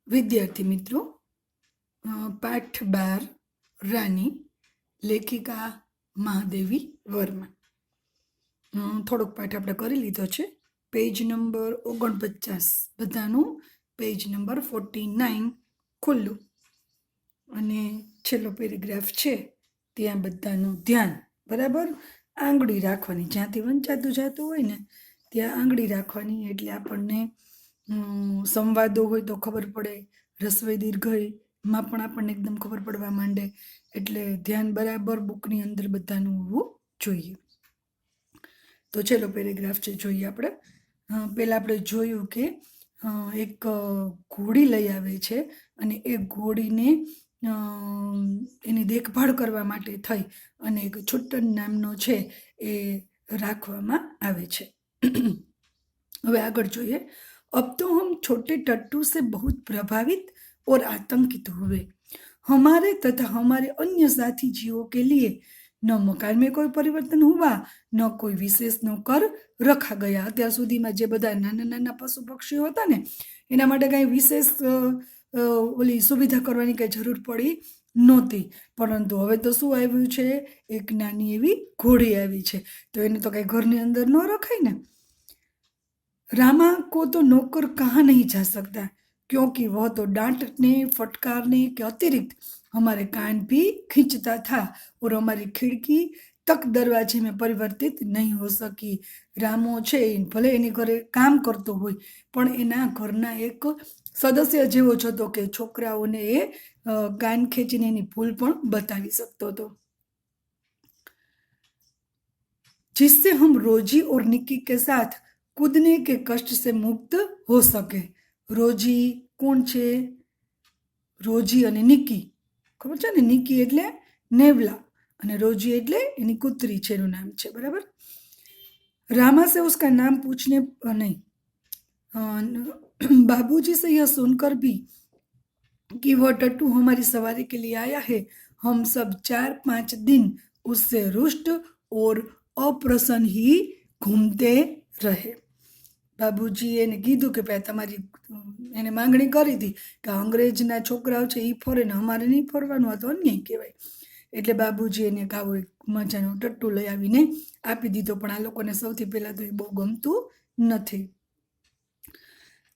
विद्यार्थी मित्रों, पाठ 12 रानी, लेखिका महादेवी वर्मा। થોડોક પાઠ આપણે કરી લીધો છે। પેજ નંબર 49 બધાનું પેજ નંબર 49 ખુલ્લું અને છેલ્લો પેરેગ્રાફ છે ત્યાં બધાનું ધ્યાન બરાબર આંગળી રાખવાની, જ્યાંથી વંચાતું જતું હોય ને ત્યાં આંગળી રાખવાની, એટલે આપણને સંવાદો હોય તો ખબર પડે, રસ્વઈ દીર્ઘઈમાં પણ આપણને એકદમ ખબર પડવા માંડે, એટલે ધ્યાન બરાબર બુકની અંદર બધાનું હોવું જોઈએ। તો ચલો પેરેગ્રાફ છે જોઈએ આપણે। પહેલાં આપણે જોયું કે એક ઘોડી લઈ આવે છે અને એ ઘોડીને એની દેખભાળ કરવા માટે થઈ અને એક છુટ્ટન નામનો છે એ રાખવામાં આવે છે। હવે આગળ જોઈએ। अब तो हम छोटे टट्टू से बहुत प्रभावित और आतंकित हुए। हमारे तथा हमारे अन्य साथी जीवों के लिए न मकान में कोई परिवर्तन हुआ, न कोई विशेष नौकर रखा गया। અત્યાર સુધીમાં જે બધા નાના નાના પશુ પક્ષીઓ હતા ને એના માટે કાંઈ વિશેષ ઓલી સુવિધા કરવાની કાંઈ જરૂર પડી નહોતી, પરંતુ હવે તો શું આવ્યું છે, એક નાની એવી ઘોડી આવી છે, તો એને તો કાંઈ ઘરની અંદર ન રખાય ને। रामा को तो नौकर कहाँ नहीं जा सकता, क्योंकि वह तो डांटने फटकारने के अतिरिक्त हमारे कान भी खींचता था और हमारी खिड़की तक दरवाजे में परिवर्तित नहीं हो सकी। रामो छे भले एनी घरे काम करतो होय पण एना घरना एक सदस्य जेवो ज हतो के छोकराओने ए कान खेंचीने एनी भूल पण बतावी सकतो हतो, जिससे हम रोजी और निक्की के साथ कूदने के कष्ट से मुक्त हो सके। रोजी कोण छे? रोजी अने निक्की, खबर छे ने? निक्की एटले नेवला अने रोजी एटले एनी कूतरी छे, एनुं नाम छे, बराबर। रामा से उसका नाम पूछने नहीं, बाबूजी से यह सुनकर भी कि वह टट्टू हमारी सवारी के लिए आया है, हम सब 4-5 दिन उससे रुष्ट और अप्रसन्न ही घूमते रहे। बाबूजीए ने कीधुं के भाई तमारी एने मांगणी करी थी कि अंग्रेजना छोकराओ छे ई फरे ने अमारे नहीं फरवानुं, आ तो अन्याय कहेवाय। એટલે બાબુજી એને કાવો એક મજાનો ટટ્ટુ લઈ આવીને આપી દીધો, પણ આ લોકોને સૌથી પહેલા તો એ બહુ ગમતું નથી।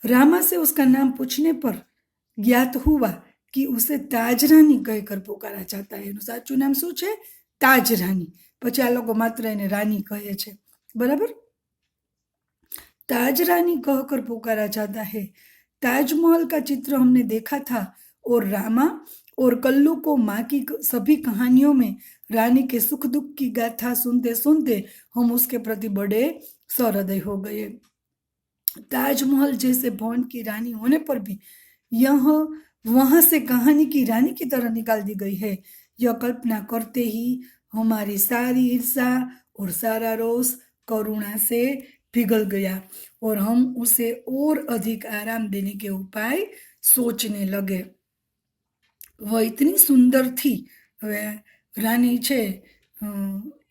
रामा से उसका नाम पूछने पर ज्ञात हुआ कि उसे ताजरानी कहकर पुकारा जाता है। एનું સાચું નામ શું છે? તાજરાની। પછી આ લોકો માત્ર એને રાની કહે છે, બરાબર। ताजरानी कहकर पुकारा जाता है। ताजमहल का चित्र हमने देखा था और रामा और कल्लू को माँ की सभी कहानियों में रानी के सुख दुख की गाथा सुनते सुनते हम उसके प्रति बड़े सहृदय हो गए। ताजमहल जैसे भवन की रानी होने पर भी यह वहां से कहानी की रानी की तरह निकाल दी गई है। यह कल्पना करते ही हमारी सारी ईर्षा और सारा रोष करुणा से पिघल गया और हम उसे और अधिक आराम देने के उपाय सोचने लगे। वह इतनी सुंदर थी। હવે રાની છે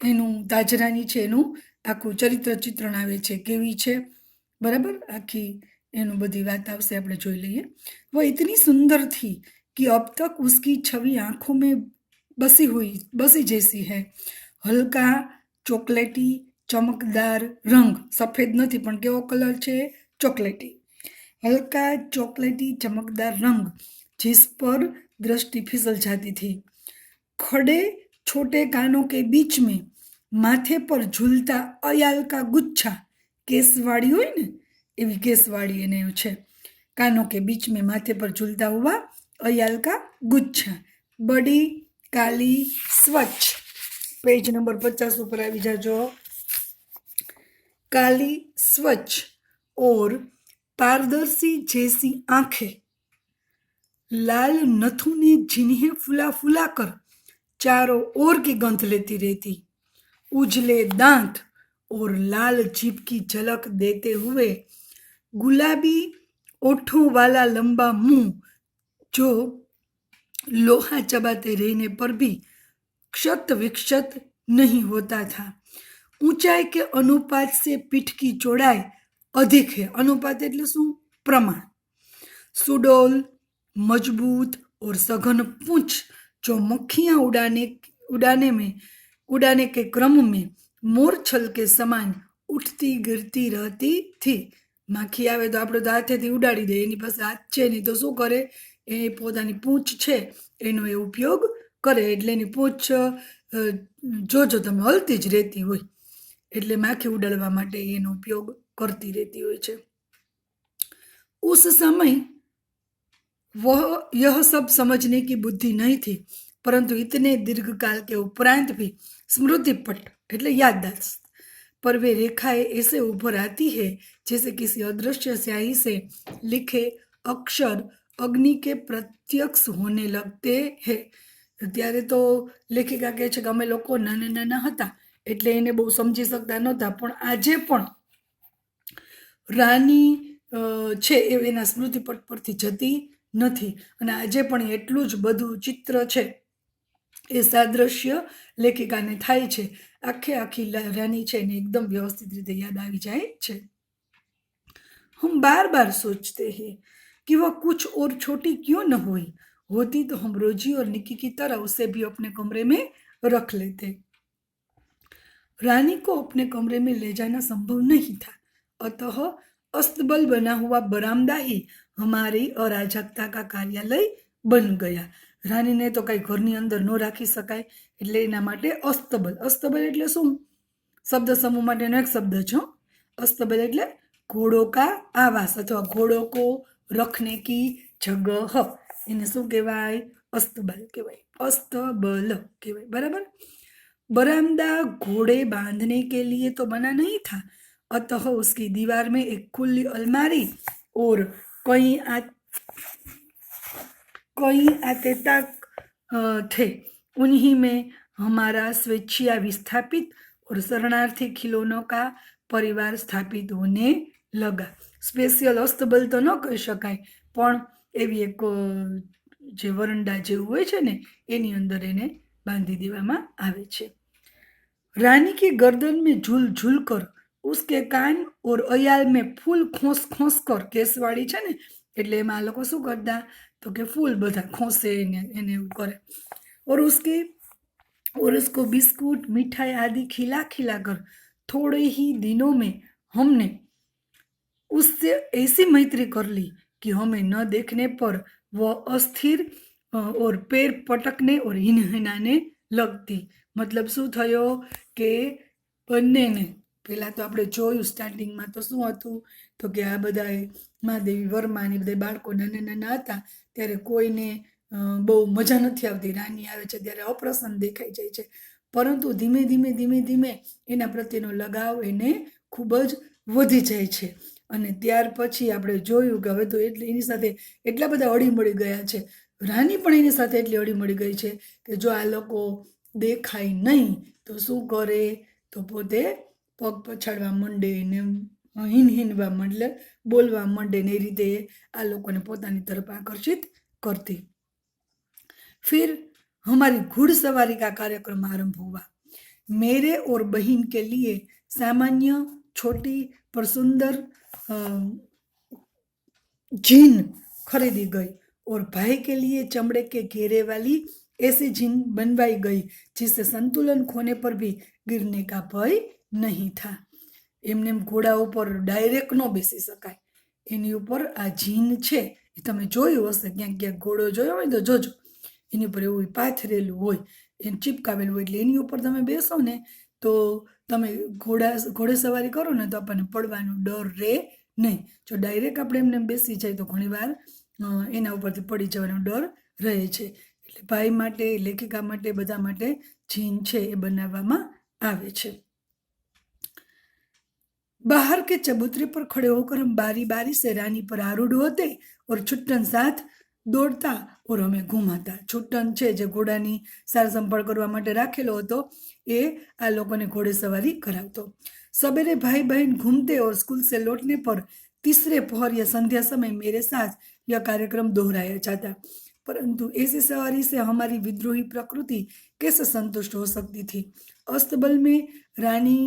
એનું તાજરાની છે એનું આખું ચરિત્ર ચિત્રણ આવે છે, કેવી છે, બરાબર, આખી એનું બધી વાત આવશે, આપણે જોઈ લઈએ। वो इतनी सुंदर थी कि अब तक उसकी छवि आंखों में बसी जैसी है। हल्का चॉकलेटी चमकदार रंग, सफेद नहीं पण केवो कलर छे? चॉकलेटी। हल्का चॉकलेटी चमकदार रंग जिस पर दृष्टि फिसल जाती थी। खड़े छोटे कानों के बीच में माथे पर झूलता अयाल का गुच्छा, केसवाड़ी होय ने एवी केसवाड़ी एने छे। कानों के बीच में माथे पर झूलता हुआ अयाल का गुच्छा, बड़ी काली स्वच्छ, पेज नंबर 50 ऊपर आवी जाजो। काली स्वच्छ और पारदर्शी जैसी आंखें, लाल नथुनी जिन्हें फुला फुला कर चारों ओर की गंध लेती रहती, उजले दांत और लाल जीभ की झलक देते हुए गुलाबी ओठों वाला लंबा मुंह जो लोहा चबाते रहने पर भी क्षत विक्षत नहीं होता था। ऊंचाई के अनुपात से पीठ की चौड़ाई अधिक है। अनुपात એટલે શું? પ્રમાણ। सुडोल मजबूत और सघन पूंछ जो मक्खियां उड़ाने के क्रम में मोरछल के समान उठती गिरती रहती थी। માખી આવે તો આપણે તો હાથેથી ઉડાડી દે, એની પાસે હાથ છે નહીં તો શું કરે, એ પોતાની પૂંછ છે એનો એ ઉપયોગ કરે, એટલે એની પૂંછ જોજો તમે હલતી જ રહેતી હોય, એટલે માખી ઉડાડવા માટે એનો ઉપયોગ કરતી રહેતી હોય છે। उस समय वह यह सब समझने की बुद्धि नहीं थी, परंतु इतने दीर्घकाल के उपरांत भी स्मृति पट એટલે याददाश्त पर वे रेखाएं ऐसे उभर आती है जैसे किसी अदृश्य स्याही से लिखे अक्षर अग्नि के प्रत्यक्ष होने लगते हैं। ત્યારે તો લેખિકા કહે છે કે અમે લોકો નાના નાના હતા એટલે એને બહુ સમજી શકતા નહોતા, પણ આજે પણ રાની છે એ એના સ્મૃતિપટ પરથી જતી નથી, અને આજે પણ એટલું જ બધું ચિત્ર છે એ સાદ્રશ્ય લેખિકાને થાય છે। આખી રાની છે ને एकदम व्यवस्थित રીતે યાદ આવી જાય છે। हम बार बार सोचते हैं कि वह कुछ और छोटी क्यों न हुई होती तो हम रोजी और निक्की की तरह उसे भी अपने कमरे में रख लेते। रानी को अपने कमरे में ले जाना संभव नहीं था, अतः अस्तबल बना हुआ बरामदा ही हमारी अराजकता का कार्यालय बन गया। રાનીને તો કઈ ઘરની અંદર ન રાખી શકાય, એટલે એના માટે અસ્તબલ, અસ્તબલ એટલે શું, શબ્દ સમૂહ માટેનો એક શબ્દ છે। અસ્તબલ એટલે ઘોડો કા આવાસ અથવા ઘોડો કો રખને કી જગહ, એને શું કહેવાય, અસ્તબલ કહેવાય, અસ્તબલ કહેવાય, બરાબર। बरामदा घोड़े बांधने के लिए तो बना नहीं था, अतः उसकी दीवार में एक खुली अलमारी और कई आते तक थे, उन्हीं में हमारा स्वेच्छिया विस्थापित और शरणार्थी खिलौनों का परिवार स्थापित होने लगा। स्पेशियल अस्तबल तो न कही शकाय, पण एवी एक जे वरंडा जेवुं होय छे ने एनी अंदर एने बांधी देवामां आवे छे। रानी की गर्दन में झूल झूल कर उसके कान और अयाल में फूल खोस खोस कर, केसवाड़ी छे ने એટલે એમાં લોકો શું કરતા તો કે ફૂલ બધા ખોસે એને એવું કરે, और उसको बिस्कुट मिठाई आदि खिला खिला कर थोड़े ही दिनों में हमने उससे ऐसी मैत्री कर ली कि हमें न देखने पर वह अस्थिर और पैर पटकने और हिनहिनाने लगती। मतलब શું થયો કે બંનેને પહેલાં તો આપણે જોયું સ્ટાર્ટિંગમાં તો શું હતું તો કે આ બધા મહાદેવી વર્મા ને બધા બાળકો નાના નાના હતા ત્યારે કોઈને બહુ મજા નથી આવતી, રાની આવે છે ત્યારે અપ્રસન્ન દેખાઈ જાય છે, પરંતુ ધીમે ધીમે ધીમે ધીમે એના પ્રત્યેનો લગાવ એને ખૂબ જ વધી જાય છે। અને ત્યાર પછી આપણે જોયું કે હવે તો એની સાથે એટલા બધા હળીમળી ગયા છે, રાની પણ એની સાથે એટલી હળીમળી ગઈ છે કે જો આ લોકો દેખાય નહીં તો શું કરે, તો પોતે પગ પછાડવા માંડે ને હિનહિનવા માંડે, બોલવા માંડે ને એ રીતે આ લોકોને પોતાની તરફ આકર્ષિત કરતી। फिर हमारी घुड़सवारी का कार्यक्रम आरंभ हुआ। मेरे और बहन के लिए सामान्य छोटी पर सुंदर जीन खरीदी गई और भाई के लिए चमड़े के घेरे वाली ऐसी जीन बनवाई गई जिससे संतुलन खोने पर भी गिरने का भय नहीं था। एमने घोड़ा ऊपर डायरेक्ट न बेसी शकाय, एनी ऊपर आ जीन छे ए तमे जोयुं हशे, क्यांक क्यांक घोड़ो जोयो होय तो जोजो, एनी ऊपर एवुं पाथरेलुं होय, एने चिपकावेलुं होय, એટલે એની ઉપર તમે બેસો ને તો તમે ઘોડેસવારી કરો ને તો આપણને પડવાનો ડર રહે નહીં। જો ડાયરેક્ટ આપણે એમને બેસી જાય તો ઘણીવાર એના ઉપરથી પડી જવાનો ડર રહે છે, એટલે ભાઈ માટે, લેખિકા માટે, બધા માટે જીન છે એ બનાવવામાં આવે છે। बाहर के चबूतरे पर खड़े होकर हम बारी बारी से रानी पर आरूढ़ होते और छुट्टन साथ दौड़ता और हमें घुमाता। छुट्टन छे जे घोड़ानी सार संभाळ करवा माटे राखेलो हतो ए आ लोकोने घोड़ेसवारी करावतो। सवेरे भाई बहन घूमते और स्कूल से लौटने पर तीसरे पहर या संध्या समय मेरे साथ यह कार्यक्रम दोहराया जाता, परंतु ऐसी सवारी से हमारी विद्रोही प्रकृति कैसे संतुष्ट हो सकती थी। अस्तबल में रानी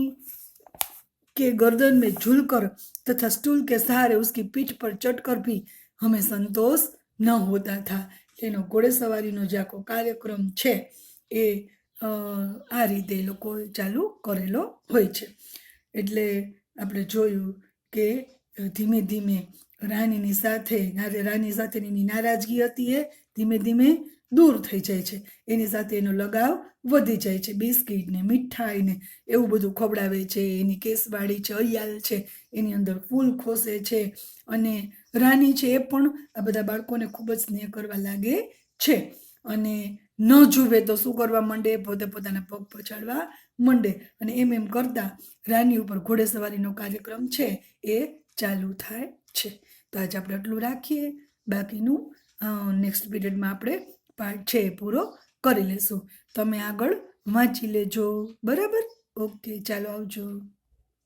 के गर्दन में झूलकर तथा स्टूल के सहारे उसकी पीठ पर चढ़कर भी हमें संतोष ન હોતા થા. એનો ઘોડેસવારીનો જે આખો કાર્યક્રમ છે એ આ રીતે એ લોકો ચાલુ કરેલો હોય છે. એટલે આપણે જોયું કે ધીમે ધીમે રાણીની સાથેની નારાજગી હતી એ ધીમે ધીમે દૂર થઈ જાય છે. એની સાથે એનો લગાવ વધી જાય છે. બિસ્કિટ ને મીઠાઈ ને એવું બધું ખવડાવે છે. એની કેસવાળી છે, અય્યાલ છે, એની અંદર ફૂલ ખોસે છે. અને રાની છે એ પણ આ બધા બાળકોને ખૂબ જ સ્નેહ કરવા લાગે છે. અને ન જુએ તો શું કરવા માંડે, પોતે પોતાના પગ પછાડવા માંડે. અને એમ કરતા રાની ઉપર ઘોડેસવારીનો કાર્યક્રમ છે એ ચાલુ થાય છે. તો આજે આપણે આટલું રાખીએ. બાકીનું નેક્સ્ટ પીરિયડમાં આપણે પાર્ટ છે એ પૂરો કરી લેશું. તમે આગળ વાંચી લેજો. બરાબર? ઓકે, ચાલો આવજો.